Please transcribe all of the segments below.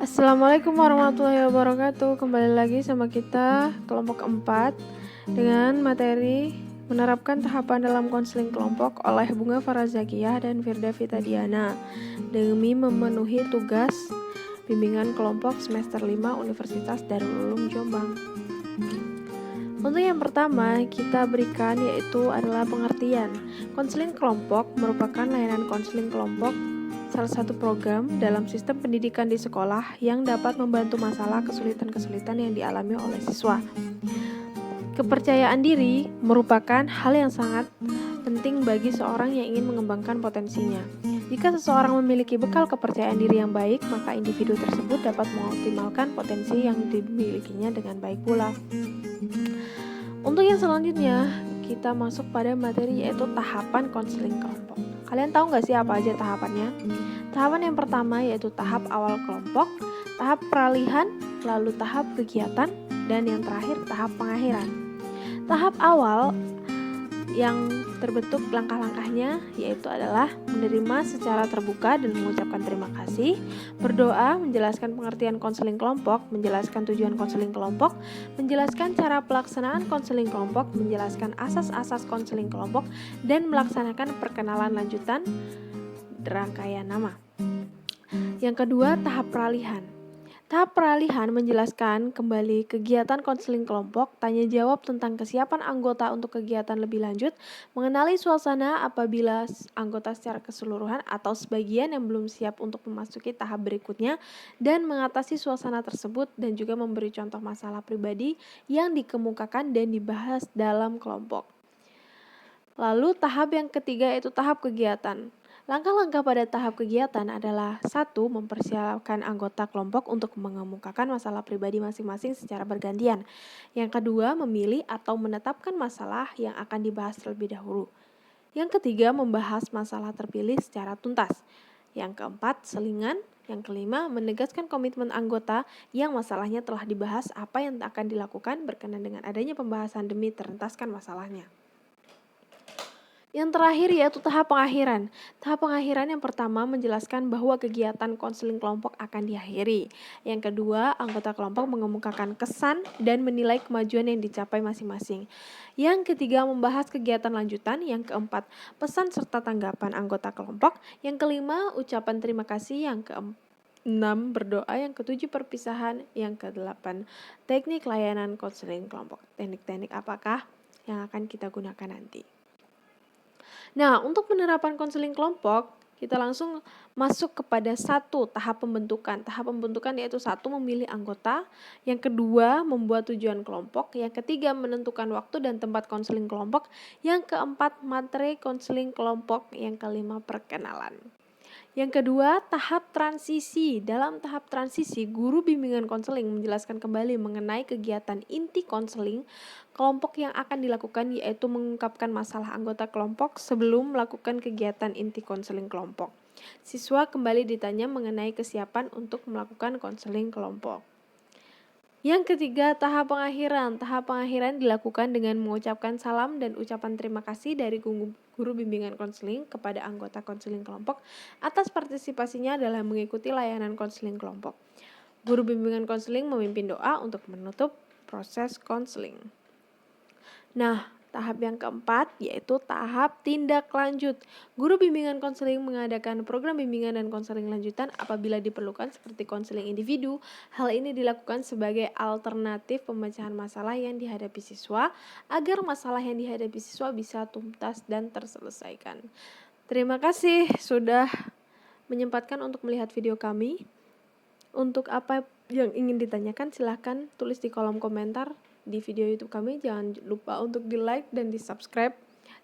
Assalamualaikum warahmatullahi wabarakatuh. Kembali lagi sama kita kelompok 4 dengan materi menerapkan tahapan dalam konseling kelompok oleh Bunga Farazakiyah dan Firda Fitadiana demi memenuhi tugas bimbingan kelompok semester 5 Universitas Darul Ulum Jombang. Untuk yang pertama kita berikan yaitu adalah pengertian. Konseling kelompok merupakan layanan konseling kelompok, salah satu program dalam sistem pendidikan di sekolah yang dapat membantu masalah kesulitan-kesulitan yang dialami oleh siswa. Kepercayaan diri merupakan hal yang sangat penting bagi seorang yang ingin mengembangkan potensinya. Jika seseorang memiliki bekal kepercayaan diri yang baik, maka individu tersebut dapat mengoptimalkan potensi yang dimilikinya dengan baik pula. Untuk yang selanjutnya, kita masuk pada materi yaitu tahapan konseling kelompok. Kalian tahu nggak sih apa aja tahapannya? Tahapan yang pertama yaitu tahap awal kelompok, tahap peralihan, lalu tahap kegiatan, dan yang terakhir tahap pengakhiran. Tahap awal yang terbentuk langkah-langkahnya yaitu adalah menerima secara terbuka dan mengucapkan terima kasih, berdoa, menjelaskan pengertian konseling kelompok, menjelaskan tujuan konseling kelompok, menjelaskan cara pelaksanaan konseling kelompok, menjelaskan asas-asas konseling kelompok, dan melaksanakan perkenalan lanjutan rangkaian nama. Yang kedua, tahap peralihan. Tahap peralihan menjelaskan kembali kegiatan konseling kelompok, tanya jawab tentang kesiapan anggota untuk kegiatan lebih lanjut, mengenali suasana apabila anggota secara keseluruhan atau sebagian yang belum siap untuk memasuki tahap berikutnya, dan mengatasi suasana tersebut dan juga memberi contoh masalah pribadi yang dikemukakan dan dibahas dalam kelompok. Lalu tahap yang ketiga yaitu tahap kegiatan. Langkah-langkah pada tahap kegiatan adalah 1. Mempersiapkan anggota kelompok untuk mengemukakan masalah pribadi masing-masing secara bergantian. Yang kedua, memilih atau menetapkan masalah yang akan dibahas terlebih dahulu. Yang ketiga, membahas masalah terpilih secara tuntas. Yang keempat, selingan. Yang kelima, menegaskan komitmen anggota yang masalahnya telah dibahas apa yang akan dilakukan berkenan dengan adanya pembahasan demi terentaskan masalahnya. Yang terakhir yaitu tahap pengakhiran. Tahap pengakhiran yang pertama menjelaskan bahwa kegiatan konseling kelompok akan diakhiri. Yang kedua, anggota kelompok mengemukakan kesan dan menilai kemajuan yang dicapai masing-masing. Yang ketiga, membahas kegiatan lanjutan. Yang keempat, pesan serta tanggapan anggota kelompok. Yang kelima, ucapan terima kasih. Yang keenam, berdoa. Yang ketujuh, perpisahan. Yang kedelapan, teknik layanan konseling kelompok. Teknik-teknik apakah yang akan kita gunakan nanti? Nah, untuk penerapan konseling kelompok, kita langsung masuk kepada tahap pembentukan. Tahap pembentukan yaitu 1. Memilih anggota, yang kedua membuat tujuan kelompok, yang ketiga menentukan waktu dan tempat konseling kelompok, yang keempat materi konseling kelompok, yang kelima perkenalan. Yang kedua, tahap transisi. Dalam tahap transisi, guru bimbingan konseling menjelaskan kembali mengenai kegiatan inti konseling kelompok yang akan dilakukan, yaitu mengungkapkan masalah anggota kelompok sebelum melakukan kegiatan inti konseling kelompok. Siswa kembali ditanya mengenai kesiapan untuk melakukan konseling kelompok. Yang ketiga, tahap pengakhiran. Tahap pengakhiran dilakukan dengan mengucapkan salam dan ucapan terima kasih dari guru bimbingan konseling kepada anggota konseling kelompok atas partisipasinya dalam mengikuti layanan konseling kelompok. Guru bimbingan konseling memimpin doa untuk menutup proses konseling. Nah, tahap yang keempat yaitu tahap tindak lanjut. Guru bimbingan konseling mengadakan program bimbingan dan konseling lanjutan apabila diperlukan seperti konseling individu. Hal ini dilakukan sebagai alternatif pemecahan masalah yang dihadapi siswa agar masalah yang dihadapi siswa bisa tuntas dan terselesaikan. Terima kasih sudah menyempatkan untuk melihat video kami. Untuk apa yang ingin ditanyakan silahkan tulis di kolom komentar di video YouTube kami. Jangan lupa untuk di-like dan di-subscribe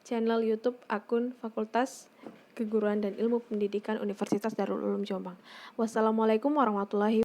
channel YouTube akun Fakultas Keguruan dan Ilmu Pendidikan Universitas Darul Ulum Jombang. Wassalamualaikum warahmatullahi wabarakatuh.